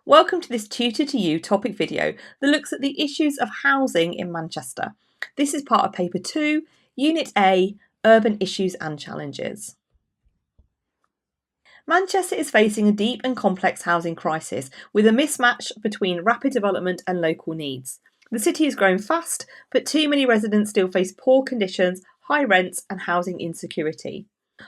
Welcome to this Tutor to You topic video that looks at the issues of housing in Manchester. This is part of Paper 2, Unit A, Urban Issues and Challenges. Manchester is facing a deep and complex housing crisis with a mismatch between rapid development and local needs. The city is growing fast, but too many residents still face poor conditions, high rents and housing insecurity.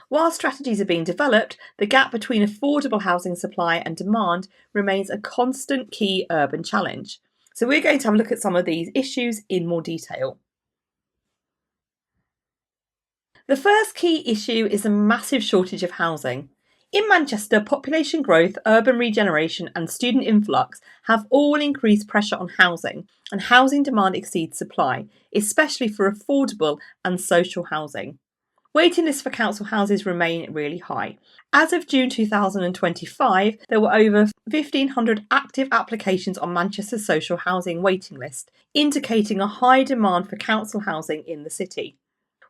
While strategies are being developed, the gap between affordable housing supply and demand remains a constant key urban challenge. So we're going to have a look at some of these issues in more detail. The first key issue is a massive shortage of housing. In Manchester, population growth, urban regeneration and student influx have all increased pressure on housing, and housing demand exceeds supply, especially for affordable and social housing. Waiting lists for council houses remain really high. As of June 2025, there were over 1,500 active applications on Manchester's social housing waiting list, indicating a high demand for council housing in the city.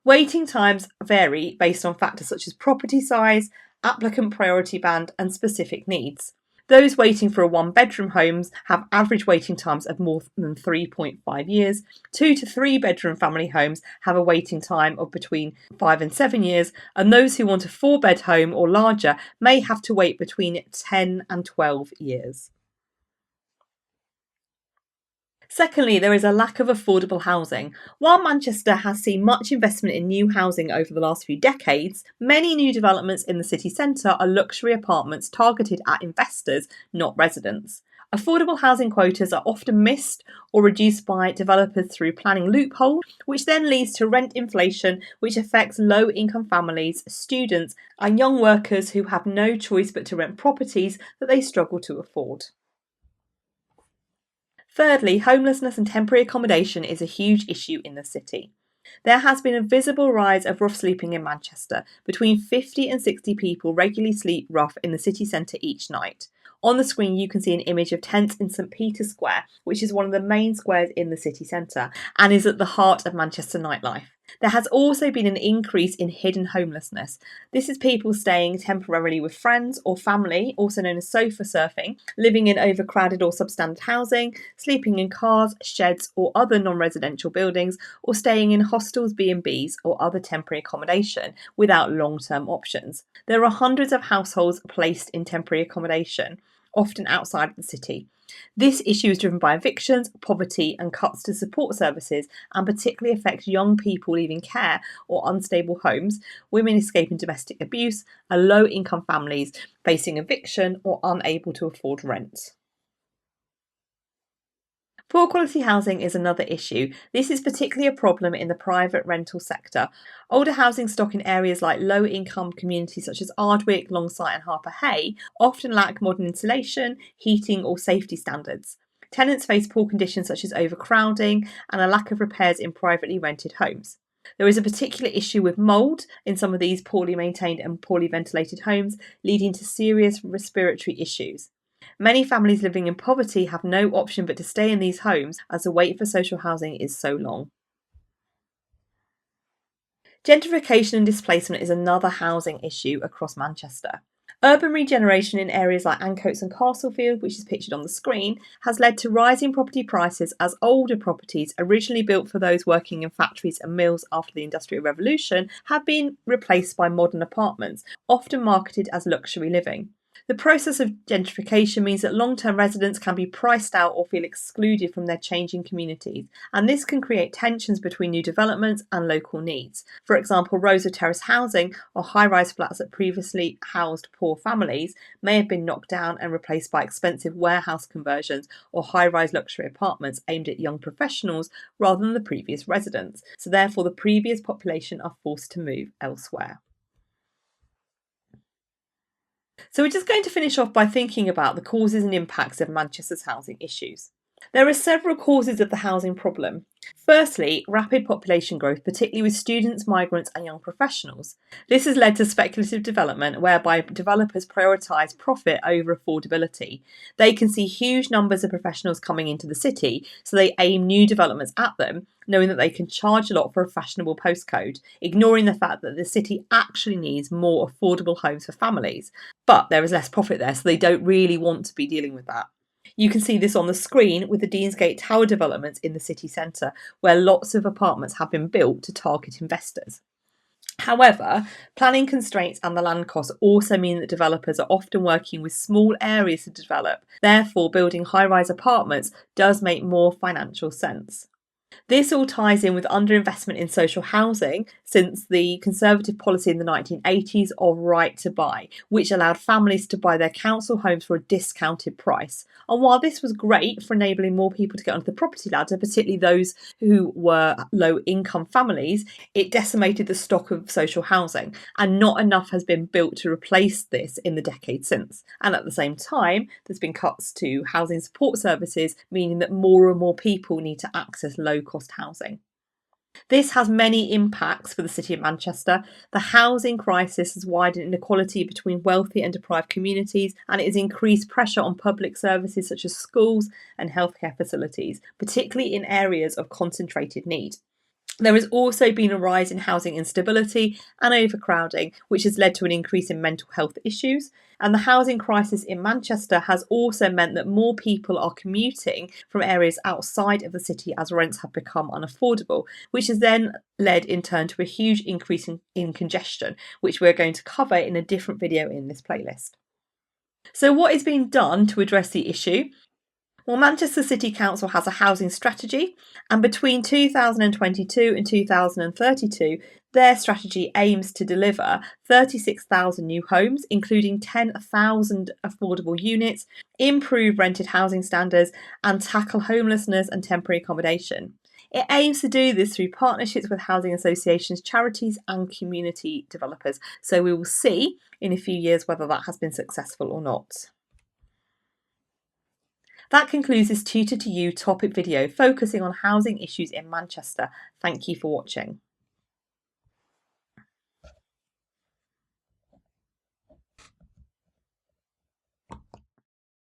Waiting times vary based on factors such as property size, applicant priority band, and specific needs. Those waiting for a one-bedroom homes have average waiting times of more than 3.5 years. 2 to 3 bedroom family homes have a waiting time of between 5 and 7 years, and those who want a 4-bed home or larger may have to wait between 10 and 12 years. Secondly, there is a lack of affordable housing. While Manchester has seen much investment in new housing over the last few decades, many new developments in the city centre are luxury apartments targeted at investors, not residents. Affordable housing quotas are often missed or reduced by developers through planning loopholes, which then leads to rent inflation, which affects low-income families, students, and young workers who have no choice but to rent properties that they struggle to afford. Thirdly, homelessness and temporary accommodation is a huge issue in the city. There has been a visible rise of rough sleeping in Manchester. Between 50 and 60 people regularly sleep rough in the city centre each night. On the screen you can see an image of tents in St Peter's Square, which is one of the main squares in the city centre and is at the heart of Manchester nightlife. There has also been an increase in hidden homelessness. This is people staying temporarily with friends or family, also known as sofa surfing, living in overcrowded or substandard housing, sleeping in cars, sheds or other non-residential buildings, or staying in hostels, B&Bs or other temporary accommodation without long-term options. There are hundreds of households placed in temporary accommodation, often outside of the city. This issue is driven by evictions, poverty and cuts to support services, and particularly affects young people leaving care or unstable homes, women escaping domestic abuse, and low-income families facing eviction or unable to afford rent. Poor quality housing is another issue. This is particularly a problem in the private rental sector. Older housing stock in areas like low-income communities such as Ardwick, Longsight and Harper Hay often lack modern insulation, heating or safety standards. Tenants face poor conditions such as overcrowding and a lack of repairs in privately rented homes. There is a particular issue with mould in some of these poorly maintained and poorly ventilated homes, leading to serious respiratory issues. Many families living in poverty have no option but to stay in these homes as the wait for social housing is so long. Gentrification and displacement is another housing issue across Manchester. Urban regeneration in areas like Ancoats and Castlefield, which is pictured on the screen, has led to rising property prices as older properties originally built for those working in factories and mills after the Industrial Revolution have been replaced by modern apartments, often marketed as luxury living. The process of gentrification means that long-term residents can be priced out or feel excluded from their changing communities, and this can create tensions between new developments and local needs. For example, rows of terrace housing or high-rise flats that previously housed poor families may have been knocked down and replaced by expensive warehouse conversions or high-rise luxury apartments aimed at young professionals rather than the previous residents. So therefore, the previous population are forced to move elsewhere. So we're just going to finish off by thinking about the causes and impacts of Manchester's housing issues. There are several causes of the housing problem. Firstly, rapid population growth, particularly with students, migrants and young professionals. This has led to speculative development whereby developers prioritise profit over affordability. They can see huge numbers of professionals coming into the city, so they aim new developments at them, knowing that they can charge a lot for a fashionable postcode, ignoring the fact that the city actually needs more affordable homes for families. But there is less profit there, so they don't really want to be dealing with that. You can see this on the screen with the Deansgate Tower developments in the city centre, where lots of apartments have been built to target investors. However, planning constraints and the land costs also mean that developers are often working with small areas to develop. Therefore, building high-rise apartments does make more financial sense. This all ties in with underinvestment in social housing since the Conservative policy in the 1980s of right to buy, which allowed families to buy their council homes for a discounted price. And while this was great for enabling more people to get onto the property ladder, particularly those who were low income families, it decimated the stock of social housing, and not enough has been built to replace this in the decades since. And at the same time, there's been cuts to housing support services, meaning that more and more people need to access low cost housing. This has many impacts for the City of Manchester. The housing crisis has widened inequality between wealthy and deprived communities, and it has increased pressure on public services such as schools and healthcare facilities, particularly in areas of concentrated need. There has also been a rise in housing instability and overcrowding, which has led to an increase in mental health issues. And the housing crisis in Manchester has also meant that more people are commuting from areas outside of the city as rents have become unaffordable, which has then led in turn to a huge increase in congestion, which we're going to cover in a different video in this playlist. So what is being done to address the issue? Well, Manchester City Council has a housing strategy, and between 2022 and 2032, their strategy aims to deliver 36,000 new homes, including 10,000 affordable units, improve rented housing standards, and tackle homelessness and temporary accommodation. It aims to do this through partnerships with housing associations, charities, and community developers. So we will see in a few years whether that has been successful or not. That concludes this Tutor to You topic video focusing on housing issues in Manchester. Thank you for watching.